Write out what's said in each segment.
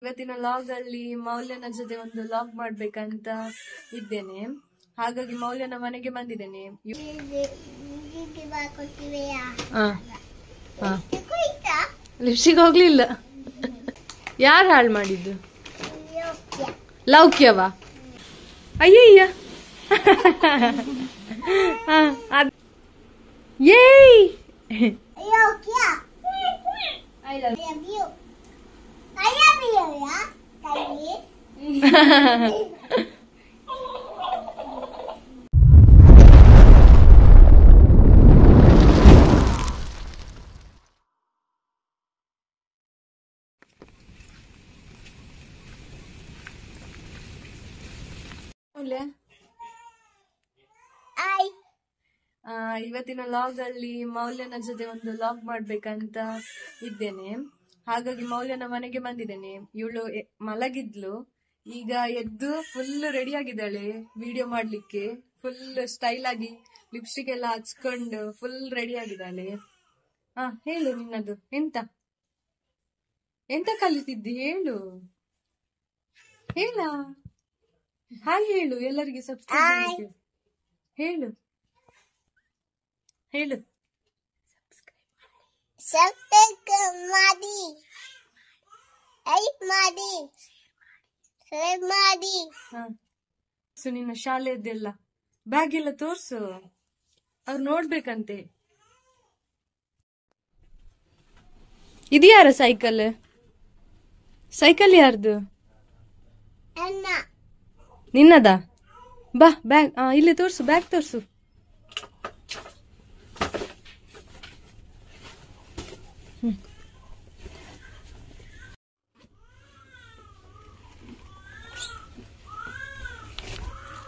ಇವತ್ತಿನ ಲಾಗ್ ಅಲ್ಲಿ ಮೌಲ್ಯನ ಜೊತೆ ಒಂದು ಲಾಗ್ ಮಾಡ್ಬೇಕಂತ ಇದ್ದೇನೆ. ಹಾಗಾಗಿ ಮೌಲ್ಯನ ಮನೆಗೆ ಬಂದಿದ್ದೇನೆ. ಲಿಪ್ಸ್ಟಿಕ್ ಹೋಗ್ಲಿಲ್ಲ. ಯಾರು ಹಾಳು ಮಾಡಿದ್ದು? ಲೌಕ್ಯವಾ? ಅಯ್ಯಯ್ಯ. ಏಯ್ ಇವತ್ತಿನ ಲಾಗ್ ಅಲ್ಲಿ ಮೌಲ್ಯನ ಜೊತೆ ಒಂದು ಲಾಗ್ ಮಾಡ್ಬೇಕಂತ ಇದ್ದೇನೆ. ಹಾಗಾಗಿ ಮೌಲ್ಯನ ಮನೆಗೆ ಬಂದಿದ್ದೇನೆ. ಇವಳು ಮಲಗಿದ್ಲು, ಈಗ ಎದ್ದು ಫುಲ್ ರೆಡಿ ಆಗಿದ್ದಾಳೆ ವಿಡಿಯೋ ಮಾಡ್ಲಿಕ್ಕೆ. ಫುಲ್ ಸ್ಟೈಲ್ ಆಗಿ ಲಿಪ್ಸ್ಟಿಕ್ ಎಲ್ಲ ಹಚ್ಕೊಂಡು ಫುಲ್ ರೆಡಿ ಆಗಿದ್ದಾಳೆ. ಹೇಳು, ನಿನ್ನದು ಎಂತ ಎಂತ ಕಲಿತಿದ್ದಿ ಹೇಳು. ಹೇಳ, ಹಾಯ್ ಹೇಳು ಎಲ್ಲರಿಗೆ. ಸಬ್ಸ್ಕ್ರೈಬ್ ಹೇಳು ಹೇಳು. ನಿನ್ನ ಶಾಲೆಯದ್ದೆಲ್ಲ ಬ್ಯಾಗ್ ಎಲ್ಲ ತೋರ್ಸು, ಅವ್ರು ನೋಡ್ಬೇಕಂತೆ. ಇದ್ಯಾರ ಸೈಕಲ್? ಸೈಕಲ್ ಯಾರ್ದು? ನಿನ್ನದ? ಬಾ ಬ್ಯಾಗ್ ಇಲ್ಲಿ ತೋರ್ಸು, ಬ್ಯಾಗ್ ತೋರ್ಸು.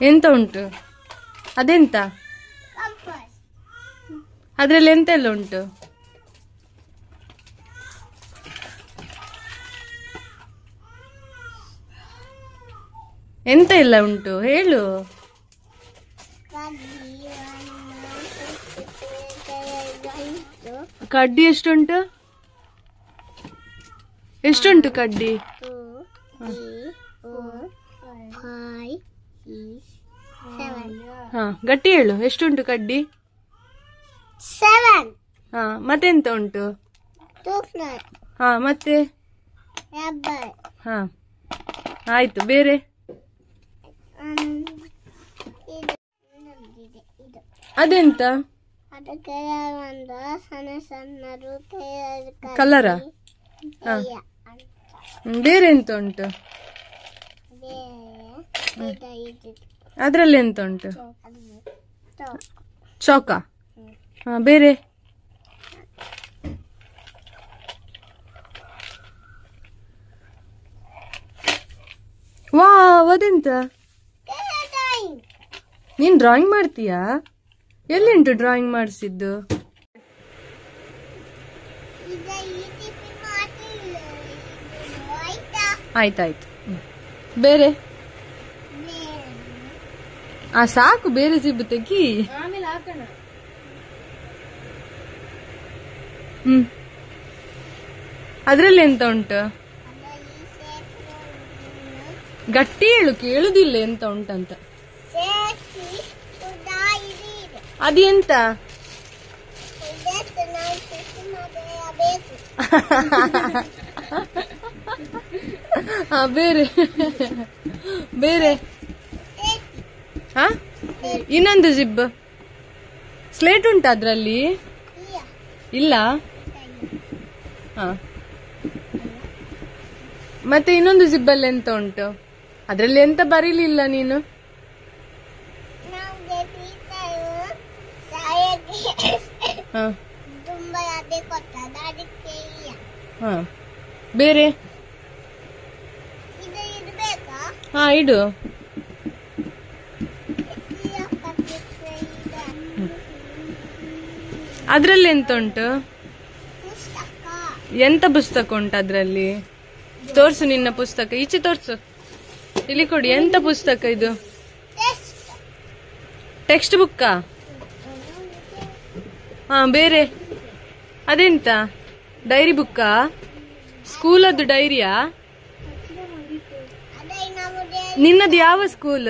ಎಂತ ಉಂಟು? ಅದೆಂತ? ಅದ್ರಲ್ಲಿ ಎಂತೆಲ್ಲ ಉಂಟು? ಎಂತ ಎಲ್ಲ ಉಂಟು ಹೇಳು. ಕಡ್ಡಿ ಎಷ್ಟುಂಟು? ಎಷ್ಟುಂಟು ಕಡ್ಡಿ? ಗಟ್ಟಿ ಹೇಳು, ಎಷ್ಟುಂಟು ಕಡ್ಡಿ? 7. ಮತ್ತೆಂತ ಉಂಟು? ಮತ್ತೆ ಆಯ್ತು. ಬೇರೆ? ಅದೆಂತ ಕಲರ? ಬೇರೆ ಎಂತ ಉಂಟು? ಅದ್ರಲ್ಲಿ ಎಂತ ಉಂಟು? ಚೌಕ. ಬೇರೆ? ವಾವ್, ಅದೆಂತ? ನೀನ್ ಡ್ರಾಯಿಂಗ್ ಮಾಡ್ತೀಯಾ? ಎಲ್ಲಿಂಟು ಡ್ರಾಯಿಂಗ್ ಮಾಡಿಸಿದ್ದು? ಆಯ್ತಾಯ್ತು. ಬೇರೆ? ಸಾಕು, ಬೇರೆ ಸಿಬ್ಬು ತೆಗಿ. ಅದ್ರಲ್ಲಿ ಎಂತ ಉಂಟು? ಗಟ್ಟಿ ಹೇಳು, ಕೇಳುದಿಲ್ಲ ಎಂತ ಉಂಟಂತ. ಅದೆಂತ? ಬೇರೆ? ಬೇರೆ? ಇನ್ನೊಂದು ಜಿಬ್ ಸ್ಲೇಟ್ ಉಂಟು ಅದ್ರಲ್ಲಿ? ಇಲ್ಲ. ಮತ್ತೆ ಇನ್ನೊಂದು ಜಿಬ್ಬಲ್ಲಿ ಎಂತ ಉಂಟು? ಅದ್ರಲ್ಲಿ ಎಂತ ಬರೀಲಿಲ್ಲ ನೀನು. ಬೇರೆ? ಇಡು. ಅದ್ರಲ್ಲಿ ಎಂತ ಉಂಟು? ಎಂತ ಪುಸ್ತಕ ಉಂಟು ಅದ್ರಲ್ಲಿ? ತೋರ್ಸು ನಿನ್ನ ಪುಸ್ತಕ, ಈಚೆ ತೋರ್ಸು. ಇಲ್ಲಿ ಕೊಡಿ. ಎಂತ ಪುಸ್ತಕ ಇದು? ಟೆಕ್ಸ್ಟ್ ಬುಕ್ಕಾ? ಬೇರೆ? ಅದೆಂತ? ಡೈರಿ ಬುಕ್ಕಾ? ಸ್ಕೂಲದ್ದು ಡೈರಿಯಾ? ನಿನ್ನದು ಯಾವ ಸ್ಕೂಲ್?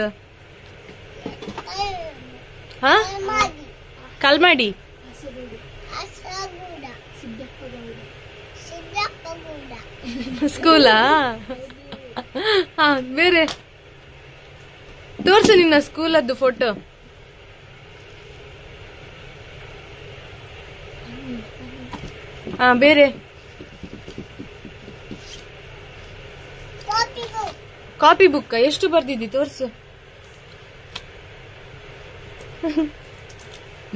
ಹಾ, ಕಲ್ಮಾಡಿ ಸ್ಕೂಲಾ? ಹಾ, ಬೇರೆ ತೋರ್ಸು ನಿನ್ನ ಸ್ಕೂಲದ್ದು ಫೋಟೋ. ಹಾ, ಬೇರೆ ಕಾಪಿ ಬುಕ್ ಎಷ್ಟು ಬರ್ದಿದ್ದಿ ತೋರ್ಸು.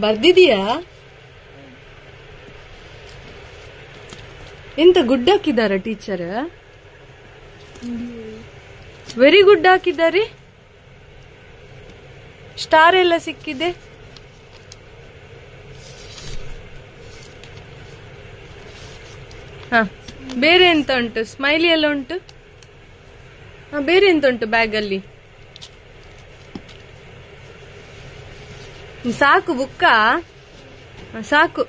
ಬರ್ದಿದೀಯಾ? ಎಂತ ಗುಡ್ ಹಾಕಿದಾರ ಟೀಚರ್? ವೆರಿ ಗುಡ್ ಹಾಕಿದ್ದಾರೆ. ಸ್ಟಾರ್ ಎಲ್ಲ ಸಿಕ್ಕಿದೆ. ಹ, ಬೇರೆ ಎಂತ ಉಂಟು? ಸ್ಮೈಲಿ ಎಲ್ಲ ಉಂಟು. ಹ, ಬೇರೆ ಎಂತ ಉಂಟು ಬ್ಯಾಗ್ ಅಲ್ಲಿ? ಸಾಕು ಬುಕ್ಕಾ? ಸಾಕು.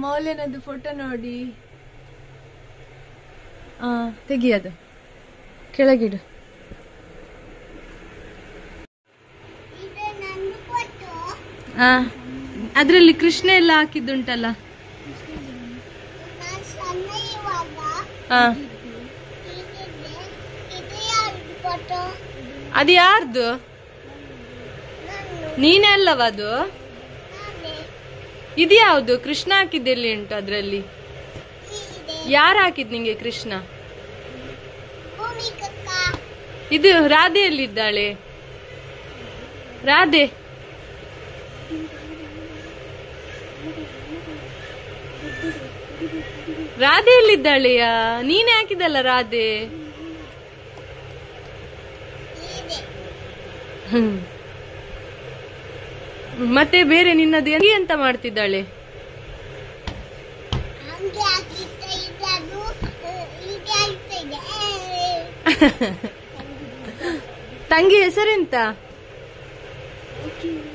ಮೌಲ್ಯನದ್ದು ಫೋಟೋ ನೋಡಿ. ತೆಗಿಯದು ಕೆಳಗಿಡು. ಅದ್ರಲ್ಲಿ ಕೃಷ್ಣ ಎಲ್ಲ ಹಾಕಿದ್ದುಂಟಲ್ಲ. ಅದು ಯಾರ್ದು? ನೀನೇ ಅಲ್ಲವ ಅದು? ಇದು ಯಾವುದು? ಕೃಷ್ಣ ಹಾಕಿದ್ದೆಲ್ಲಿ ಉಂಟು ಅದ್ರಲ್ಲಿ? ಯಾರು ಹಾಕಿದ್ ನಿಂಗೆ ಕೃಷ್ಣ? ಇದು ರಾಧೆಯಲ್ಲಿದ್ದಾಳೆ. ರಾಧೆ ರಾಧೆಯಲ್ಲಿದ್ದಾಳೆಯಾ? ನೀನೇ ಹಾಕಿದಲ್ಲ ರಾಧೆ. ಮತ್ತೆ ಬೇರೆ ನಿನ್ನದು ಎಂತ ಮಾಡ್ತಿದ್ದಾಳೆ? ತಂಗಿ ಹೆಸರೆಂತ?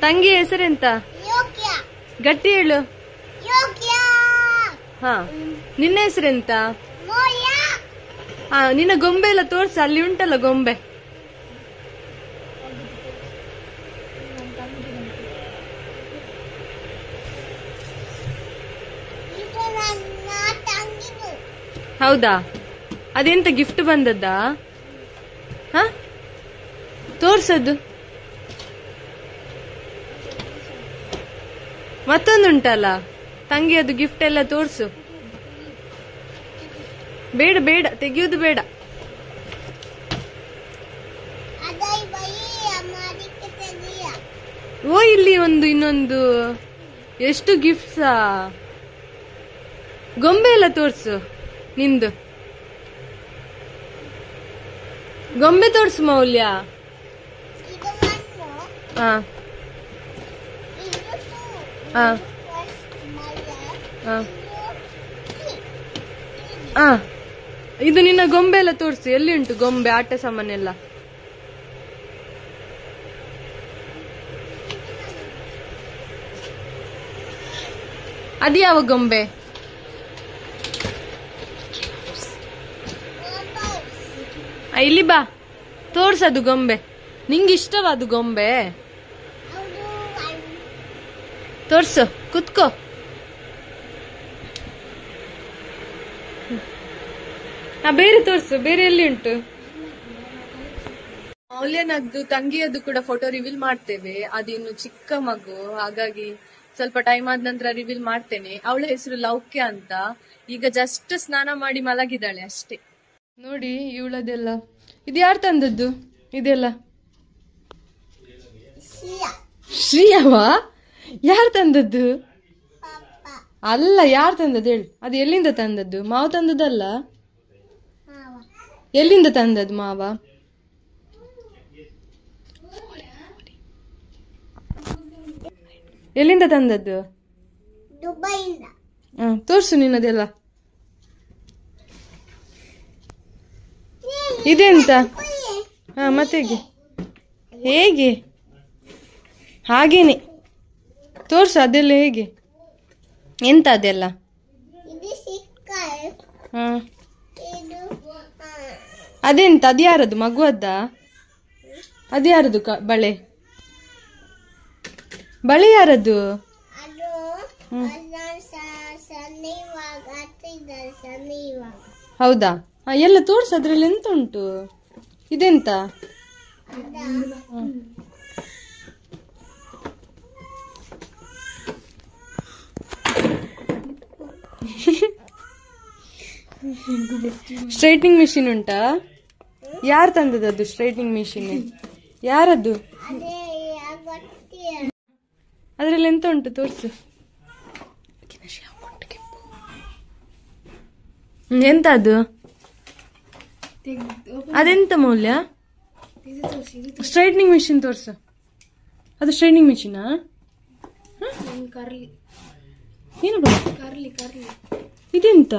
ತಂಗಿ ಹೆಸರೆಂತ? ಗಟ್ಟಿ ಹೇಳು. ಹಾ, ನಿನ್ನ ಹೆಸರೆಂತ? ನಿನ್ನ ಗೊಂಬೆ ಎಲ್ಲ ತೋರ್ಸ. ಅಲ್ಲಿ ಉಂಟಲ್ಲ ಗೊಂಬೆ. ಹೌದಾ? ಅದೆಂತ ಗಿಫ್ಟ್ ಬಂದದ್ದಾ? ಹ, ತೋರ್ಸದ್ದು. ಮತ್ತೊಂದುಂಟಲ್ಲ ತಂಗಿ, ಅದು ಗಿಫ್ಟ್ ಎಲ್ಲ ತೋರ್ಸು. ಬೇಡ ಬೇಡ, ತೆಗಿಯೋದು ಬೇಡ. ಓ, ಇಲ್ಲಿ ಇನ್ನೊಂದು ಎಷ್ಟು ಗಿಫ್ಟ್ಸಾ? ಗೊಂಬೆ ಎಲ್ಲ ತೋರ್ಸು. ನಿಂದು ಗೊಂಬೆ ತೋರ್ಸು ಮೌಲ್ಯ. ಹಾ ಹಾ ಹಾ, ಇದು ನಿನ್ನ ಗೊಂಬೆ ಎಲ್ಲ ತೋರಿಸಿ. ಎಲ್ಲಿ ಉಂಟು ಗೊಂಬೆ, ಆಟ ಸಾಮಾನೆಲ್ಲ? ಅದು ಯಾವ ಗೊಂಬೆ? ಇಲ್ಲಿ ಬಾ, ತೋರ್ಸದು ಗೊಂಬೆ. ನಿಂಗೆ ಇಷ್ಟವಾದ ಗೊಂಬೆ ತೋರ್ಸು. ಕುತ್ಕೋ. ಬೇರೆ ತೋರ್ಸು. ಬೇರೆ ಎಲ್ಲಿ ಉಂಟು? ಮೌಲ್ಯನದ್ದು ತಂಗಿಯದ್ದು ಕೂಡ ಫೋಟೋ ರಿವೀಲ್ ಮಾಡ್ತೇವೆ. ಅದಿನ್ನು ಚಿಕ್ಕ ಮಗು, ಹಾಗಾಗಿ ಸ್ವಲ್ಪ ಟೈಮ್ ಆದ ನಂತರ ರಿವೀಲ್ ಮಾಡ್ತೇನೆ. ಅವಳ ಹೆಸರು ಲೌಕ್ಯ ಅಂತ. ಈಗ ಜಸ್ಟ್ ಸ್ನಾನ ಮಾಡಿ ಮಲಗಿದ್ದಾಳೆ ಅಷ್ಟೇ. ನೋಡಿ ಇವಳದೆಲ್ಲ. ಇದು ಯಾರು ತಂದದ್ದು ಇದೆಲ್ಲ? ಶ್ರೀಯವಾ? ಯಾರು ತಂದದ್ದು? ಅಲ್ಲ, ಯಾರು ತಂದದ್ದು ಹೇಳು. ಅದು ಎಲ್ಲಿಂದ ತಂದದ್ದು? ಮಾವ ತಂದದ್ದಲ್ಲ? ಎಲ್ಲಿಂದ ತಂದದ್ದು ಮಾವ? ಎಲ್ಲಿಂದ ತಂದದ್ದು? ತೋರ್ಸು ನಿನ್ನದೆಲ್ಲ. ಇದೆಂತ? ಮತ್ತೆ ಹೇಗೆ? ಹಾಗೇನೆ ತೋರ್ಸು. ಅದೆಲ್ಲ ಹೇಗೆ? ಎಂತ ಅದೆಲ್ಲ? ಅದೆಂತ ಅದ್ಯಾರದು ಮಗುವದ್ದ? ಅದ್ಯಾರದು ಬಳೆ? ಬಳೆ ಯಾರದು? ಹೌದಾ? ಎಲ್ಲ ತೋರ್ಸು, ಅದ್ರಲ್ಲಿ ಎಂತ ಉಂಟು? ಇದೆಂತ? ಸ್ಟ್ರೈಟ್ನಿಂಗ್ ಮಿಷಿನ್ ಉಂಟಾ? ಯಾರು ತಂದದ್ದು ಸ್ಟ್ರೈಟ್ನಿಂಗ್ ಮಿಷಿನ್? ಯಾರದ್ದು? ಅದ್ರಲ್ಲಿ ಎಂತ ಉಂಟು ತೋರ್ಸು. ಎಂತ ಅದು? ಅದೆಂತ ಮೌಲ್ಯ? ಸ್ಟ್ರೈಟ್ನಿಂಗ್ ಮಿಷಿನ್ ತೋರ್ಸು. ಅದು ಸ್ಟ್ರೈಟ್ನಿಂಗ್ ಮಿಷಿನಾ? ಏನು ಇದೆಂತ?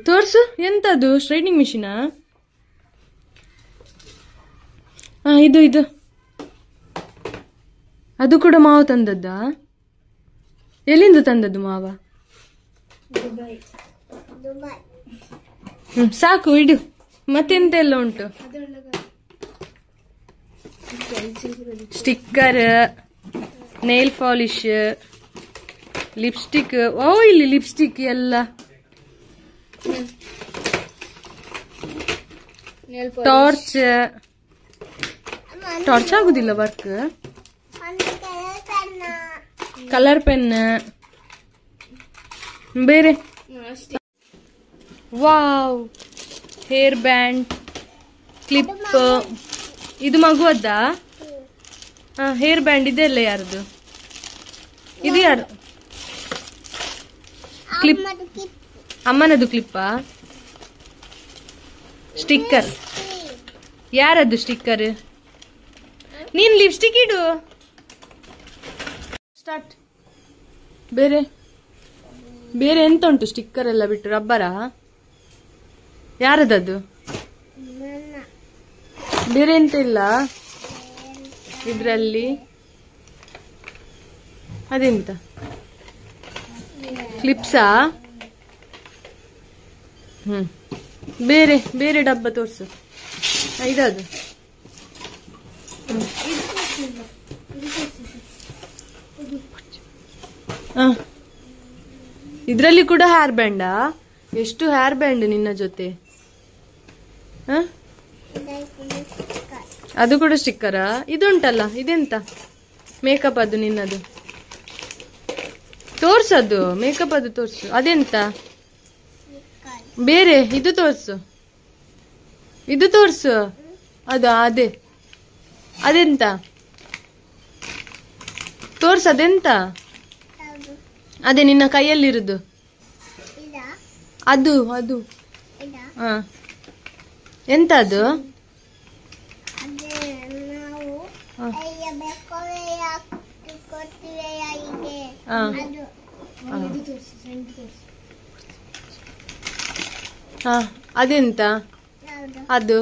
ತೋರ್ಸು. ಎಂತದು ಸ್ಟ್ರೈಟ್ನಿಂಗ್ ಮಿಷಿನಾ? ಇದು ಅದು ಕೂಡ ಮಾವ ತಂದದ್ದ? ಎಲ್ಲಿಂದ ತಂದದ್ದು ಮಾವ? ಸಾಕು ಇಡು. ಮತ್ತೆಂತ ಎಲ್ಲ ಉಂಟು? Sticker, nail polish, lipstick. ಓ ಇಲ್ಲಿ ಲಿಪ್ಸ್ಟಿಕ್ ಎಲ್ಲ. ಟಾರ್ಚ್ ಆಗುದಿಲ್ಲ ವರ್ಕ್. ಕಲರ್ ಪೆನ್ ಬೇರೆ. Wow, hair band, clip. ಇದು ಮಗುವದ್ದ? ಹೇರ್ ಬ್ಯಾಂಡ್ ಇದೆಲ್ಲ ಯಾರದು? ಇದು ಯಾರು? ಕ್ಲಿಪ್ ಅಮ್ಮನದು ಕ್ಲಿಪ್ಪಾ? ಸ್ಟಿಕ್ಕರ್ ಯಾರದ್ದು ಸ್ಟಿಕ್ಕರ್? ನೀನ್ ಲಿಪ್ಸ್ಟಿಕ್ ಇಡು. ಸ್ಟಾರ್ಟ್. ಬೇರೆ ಬೇರೆ ಎಂತ ಉಂಟು? ಸ್ಟಿಕ್ಕರ್ ಎಲ್ಲ ಬಿಟ್ಟು ರಬ್ಬರಾ? ಯಾರದದು? ಬೇರೆ ಎಂತ ಇಲ್ಲ ಇದ್ರಲ್ಲಿ? ಅದೆಂತ? ಕ್ಲಿಪ್ಸಾ? ಬೇರೆ ಬೇರೆ ಡಬ್ಬ ತೋರ್ಸು. ಇದದು ಇದ್ರಲ್ಲಿ ಕೂಡ ಹೇರ್ ಬ್ಯಾಂಡಾ? ಎಷ್ಟು ಹೇರ್ ಬ್ಯಾಂಡ್ ನಿನ್ನ ಜೊತೆ? ಅದು ಕೂಡ ಸ್ಟಿಕ್ಕರಾ? ಇದುಂಟಲ್ಲ, ಇದೆಂತ? ಮೇಕಪ್ ಅದು ನಿನ್ನದು. ತೋರ್ಸದು ಮೇಕಪ್ ಅದು ತೋರ್ಸು. ಅದೆಂತ? ಬೇರೆ ಇದು ತೋರ್ಸು. ಇದು ತೋರ್ಸು. ಅದೇ ಅದೆಂತ ತೋರ್ಸು. ಅದೆಂತ? ಅದೇ ನಿನ್ನ ಕೈಯಲ್ಲಿರುದು ಅದು. ಎಂತ ಅದು? ಅದೆಂತ? ಅದು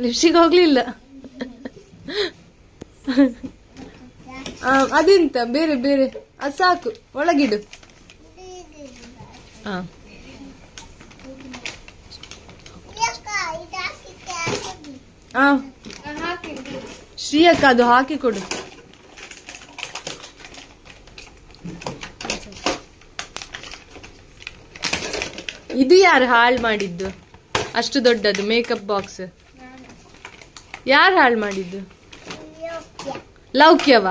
ಲಿಪ್ಸ್ಟಿಕ್ ಹೋಗ್ಲಿಲ್ಲ. ಅದೆಂತ? ಬೇರೆ ಬೇರೆ. ಅದು ಸಾಕು, ಒಳಗಿಡು. ಶ್ರೀಯಕ್ಕ ಅದು ಹಾಕಿ ಕೊಡು. ಇದು ಯಾರು ಹಾಳು ಮಾಡಿದ್ದು? ಅಷ್ಟು ದೊಡ್ಡದು ಮೇಕಪ್ ಬಾಕ್ಸ್ ಯಾರು ಹಾಳು ಮಾಡಿದ್ದು? ಲೌಕ್ಯವ?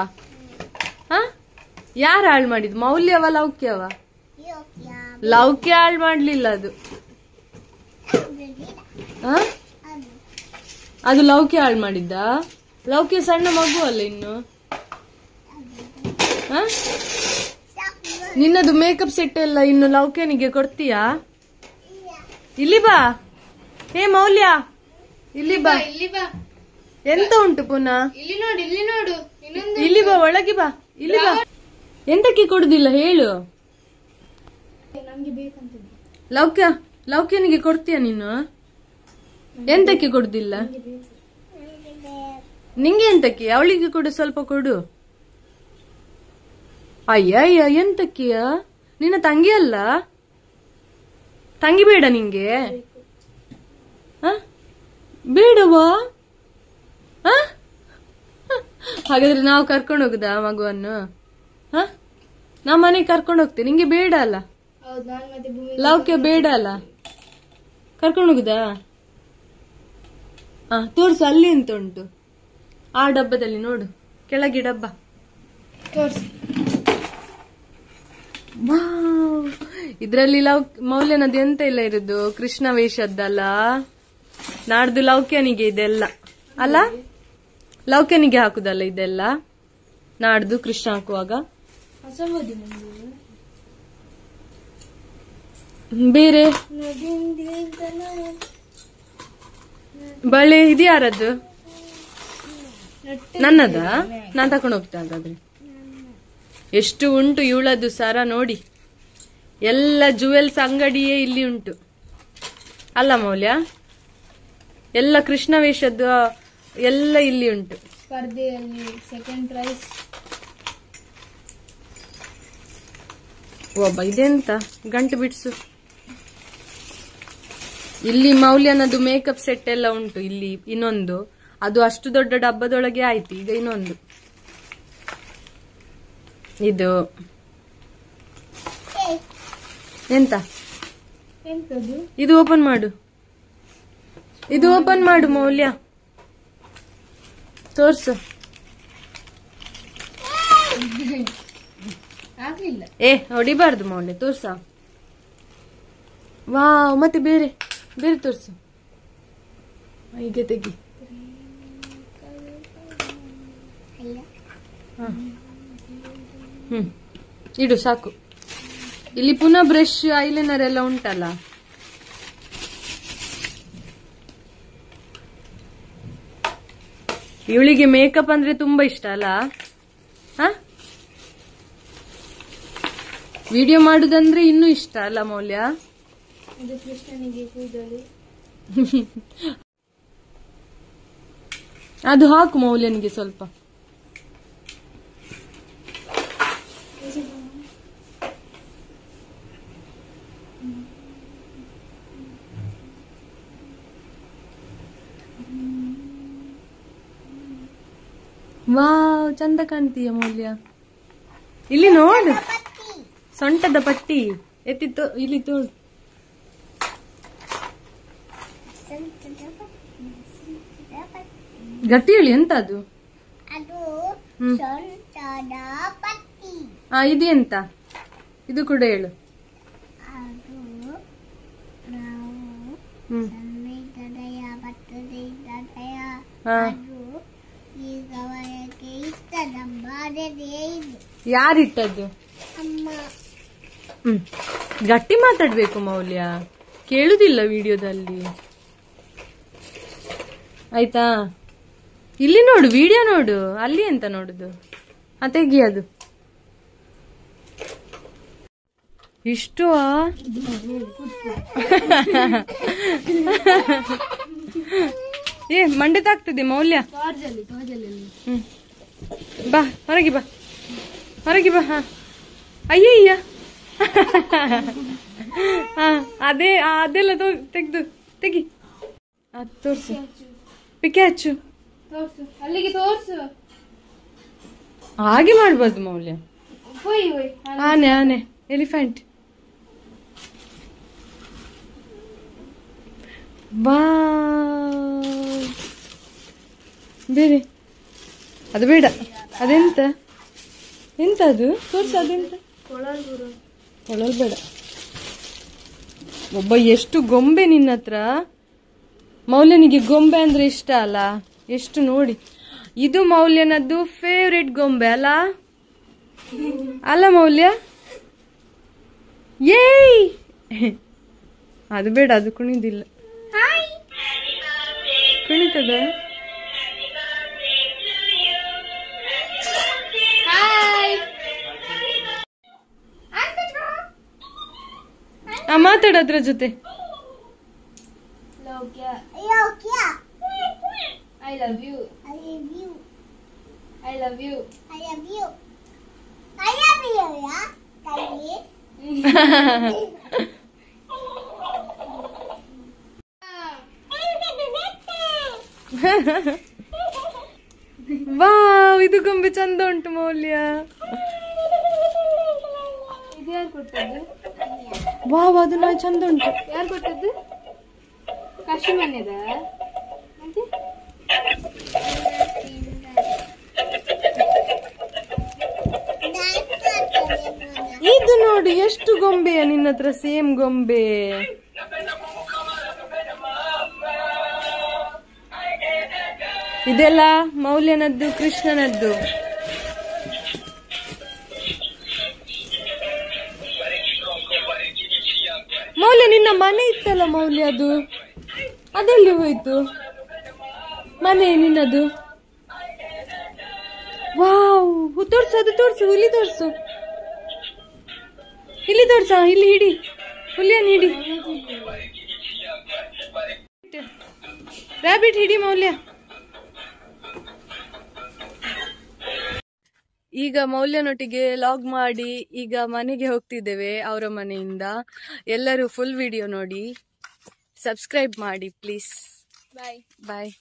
ಯಾರು ಹಾಳು ಮಾಡಿದ್ದು? ಮೌಲ್ಯವ ಲೌಕ್ಯವ? ಲೌಕ್ಯ ಹಾಳು ಮಾಡ್ಲಿಲ್ಲ ಅದು. ಅದು ಲೌಕ್ಯ ಹಾಳು ಮಾಡಿದ್ದ? ಲೌಕ್ಯ ಸಣ್ಣ ಮಗು ಅಲ್ಲ ಇನ್ನು. ನಿನ್ನದು ಮೇಕಪ್ ಸೆಟ್ ಎಲ್ಲ ಇನ್ನು ಲೌಕ್ಯನಿಗೆ ಕೊಡ್ತೀಯಾ? ಇಲ್ಲಿ ಬಾ. ಹೇ ಮೌಲ್ಯ, ಇಲ್ಲಿ ಬಾ. ಎಂತ ಉಂಟು ಪುನಃ? ಇಲ್ಲಿ ಬಾ, ಒಳಗೆ ಬಾ. ಇಲ್ಲಿ ಬಾ. ಎಂತಕ್ಕೆ ಕೊಡುದಿಲ್ಲ ಹೇಳು? ಲೌಕ್ಯನಿಗೆ ಕೊಡ್ತೀಯ ನೀನು? ಎಂತಕ್ಕೆ ಕೊಡುದಿಲ್ಲ? ನಿಂಗೆ ಎಂತಕ್ಕೆ? ಅವಳಿಗೆ ಕೊಡು, ಸ್ವಲ್ಪ ಕೊಡು. ಅಯ್ಯ ಎಂತಕ್ಕಿಯ? ನಿನ್ನ ತಂಗಿ ಅಲ್ಲ? ತಂಗಿ ಬೇಡ ನಿಂಗೆ? ಬೇಡವಾ? ಹಾಗಾದ್ರೆ ನಾವು ಕರ್ಕೊಂಡು ಹೋಗುದಾ ಮಗುವನ್ನು? ನಾವ್ ಮನೆಗೆ ಕರ್ಕೊಂಡು ಹೋಗ್ತೇವೆ. ನಿಂಗೆ ಬೇಡ ಅಲ್ಲ? ಲೌಕ್ಯ ಬೇಡ ಅಲ್ಲ? ಕರ್ಕೊಂಡು ಹೋಗುದಾ? ತೋರ್ಸು, ಅಲ್ಲಿ ಎಂತ ಉಂಟು ಆ ಡಬ್ಬದಲ್ಲಿ ನೋಡು, ಕೆಳಗೆ ಡಬ್ಬ ತೋರ್ಸು. ಇದ್ರಲ್ಲಿ ಮೌಲ್ಯನದ್ದು ಎಂತ ಇಲ್ಲ ಇರುದು, ಕೃಷ್ಣ ವೇಷದ್ದಲ್ಲ. ನಾಡ್ದು ಲೌಕ್ಯನಿಗೆ ಇದೆಲ್ಲ ಅಲ್ಲ, ಲೌಕ್ಯನಿಗೆ ಹಾಕುದಲ್ಲ ಇದೆಲ್ಲ, ನಾಡ್ದು ಕೃಷ್ಣ ಹಾಕುವಾಗ. ಬೇರೆ ಬಳೆ ಇದು ಯಾರದ್ದು? ನನ್ನದ? ನಾನ್ ತಕೊಂಡು ಹೋಗ್ತಾ ಹಾಗಾದ್ರೆ. ಎಷ್ಟು ಉಂಟು ಇವಳದ್ದು ಸರ ನೋಡಿ, ಎಲ್ಲ ಜುವೆಲ್ಸ್ ಅಂಗಡಿಯೇ ಇಲ್ಲಿ ಉಂಟು ಅಲ್ಲ ಮೌಲ್ಯ? ಎಲ್ಲ ಕೃಷ್ಣ ವೇಷದ್ದು ಎಲ್ಲ ಇಲ್ಲಿ ಉಂಟು. ಸ್ಪರ್ಧೆಯಲ್ಲಿ ಸೆಕೆಂಡ್ ಪ್ರೈಸ್. ಒಬ್ಬ ಇದೆಂತ ಗಂಟು ಬಿಡ್ಸು. ಇಲ್ಲಿ ಮೌಲ್ಯನದು ಮೇಕಪ್ ಸೆಟ್ ಎಲ್ಲ ಉಂಟು. ಇಲ್ಲಿ ಇನ್ನೊಂದು, ಅದು ಅಷ್ಟು ದೊಡ್ಡ ಡಬ್ಬದೊಳಗೆ ಆಯ್ತು. ಈಗ ಇನ್ನೊಂದು ಇದು ಎಂತ? ಇದು ಓಪನ್ ಮಾಡು, ಇದು ಓಪನ್ ಮಾಡು ಮೌಲ್ಯ, ತೋರ್ಸು. ಹೊಡಿಬಾರ್ದು ಮೌಲ್ಯ, ತೋರ್ಸ. ವಾವ್, ಮತ್ತೆ ಬೇರೆ ಬೇರೆ ತೋರ್ಸು. ಹೀಗೆ ತೆಗಿ. ಇಡು ಸಾಕು. ಇಲ್ಲಿ ಪುನಃ ಬ್ರಷ್, ಐಲೈನರ್ ಎಲ್ಲ ಉಂಟಲ್ಲ. ಇವಳಿಗೆ ಮೇಕಪ್ ಅಂದ್ರೆ ತುಂಬಾ ಇಷ್ಟ ಅಲ್ಲ? ವಿಡಿಯೋ ಮಾಡುದಂದ್ರೆ ಇನ್ನೂ ಇಷ್ಟ ಅಲ್ಲ ಮೌಲ್ಯ? ಅದು ಹಾಕು ಮೌಲ್ಯನಿಗೆ ಸ್ವಲ್ಪ. ವಾವ್, ಚಂದ ಕಾಣ್ತೀಯ ಮೌಲ್ಯ. ಇಲ್ಲಿ ನೋಡು, ಸೊಂಟದ ಪಟ್ಟಿ ಎತ್ತಿ ಇಲ್ಲಿ ತೋಡು. ಗಟ್ಟಿ ಹೇಳಿ, ಎಂತ ಅದು? ಇದು ಎಂತ? ಇದು ಕೂಡ ಹೇಳು. ಯಾರಿಟ್ಟದ್ದು? ಗಟ್ಟಿ ಮಾತಾಡ್ಬೇಕು ಮೌಲ್ಯ, ಕೇಳುದಿಲ್ಲ ವಿಡಿಯೋದಲ್ಲಿ, ಆಯ್ತಾ? ಇಲ್ಲಿ ನೋಡು, ವಿಡಿಯೋ ನೋಡು. ಅಲ್ಲಿ ಎಂತ ನೋಡುದು? ತೆಗಿ ಅದು. ಇಷ್ಟು ಮಂಡೆ ತಾಗ್ತದೆ ಮೌಲ್ಯ. ಬಾ ಹೊರಗೆ, ಬಾ ಹೊರಗೆ ಬಾ. ಅಯ್ಯಯ್ಯ, ಅದೆಲ್ಲ ತೆಗ್ದು ತೆಗಿ. ತೋರ್ಸು, ಪಿಕೆ ಹಚ್ಚು. ಅಲ್ಲಿಗೆ ತೋರ್ಸು. ಹಾಗೆ ಮಾಡ್ಬಾರ್ದು ಮೌಲ್ಯ. ಆನೆ ಆನೆ, ಎಲಿಫೆಂಟ್. ಬಾ, ಬೇರೆ ಅದು ಬೇಡ. ಅದೆಂತ? ಎಂತ ಅದು? ತೋರ್ಸು, ಅದೆಂತ? ಕೊಳಲ್ ಬೇಡ. ಒಬ್ಬ ಎಷ್ಟು ಗೊಂಬೆ ನಿನ್ನ ಹತ್ರ. ಮೌಲ್ಯನಿಗೆ ಗೊಂಬೆ ಅಂದ್ರೆ ಇಷ್ಟ ಅಲ್ಲ? ಎಷ್ಟು ನೋಡಿ. ಇದು ಮೌಲ್ಯನದ್ದು ಫೇವ್ರೆಟ್ ಗೊಂಬೆ ಅಲ್ಲ? ಅಲ್ಲ ಮೌಲ್ಯ? ಏಯ್, ಅದು ಬೇಡ, ಅದು ಕುಣಿದಿಲ್ಲ. ಕುಣಿತದ? ಮಾತಾಡೋದ್ರ ಜೊತೆ. I love you. I love you. Wow, ಇದು ಗೊಂಬೆ ಚಂದ ಉಂಟು ಮೌಲ್ಯ. ಇದು ಯಾರು ಕೊಟ್ಟದ್ದು? ವಾವ್, ಅದು ನಾ ಚಂದ ಉಂಟು. ಯಾರು ಕೊಟ್ಟದ್ದು? ಕಾಶಿ ಮನೆದ? ಇದು ನೋಡಿ ಎಷ್ಟು ಗೊಂಬೆಯ ನಿನ್ನ ಹತ್ರ, ಸೇಮ್ ಗೊಂಬೆ. ಇದೆಲ್ಲ ಮೌಲ್ಯನದ್ದು, ಕೃಷ್ಣನದ್ದು. ಮೌಲ್ಯ, ನಿನ್ನ ಮನೆ ಇತ್ತಲ್ಲ ಮೌಲ್ಯ, ಅದೆಲ್ಲಿ ಹೋಯ್ತು ಮನೆ ನಿನ್ನದು? ವಾವ್, ತೋರ್ಸು, ಅದು ತೋರ್ಸು, ಹುಲಿ ತೋರ್ಸು, ಇಲ್ಲಿ ತೋರ್ಸ, ಇಲ್ಲಿ ಹಿಡಿ, ಹುಲಿಯನ್ನು ಹಿಡಿ, ರಾಬಿಟ್ ಹಿಡಿ ಮೌಲ್ಯ. ಈಗ ಮೌಲ್ಯನೊಟ್ಟಿಗೆ ಲಾಗ್ ಮಾಡಿ ಈಗ ಮನೆಗೆ ಹೋಗ್ತಿದ್ದೇವೆ ಅವರ ಮನೆಯಿಂದ. ಎಲ್ಲರೂ ಫುಲ್ ವಿಡಿಯೋ ನೋಡಿ, ಸಬ್ಸ್ಕ್ರೈಬ್ ಮಾಡಿ ಪ್ಲೀಸ್. ಬಾಯ್ ಬಾಯ್.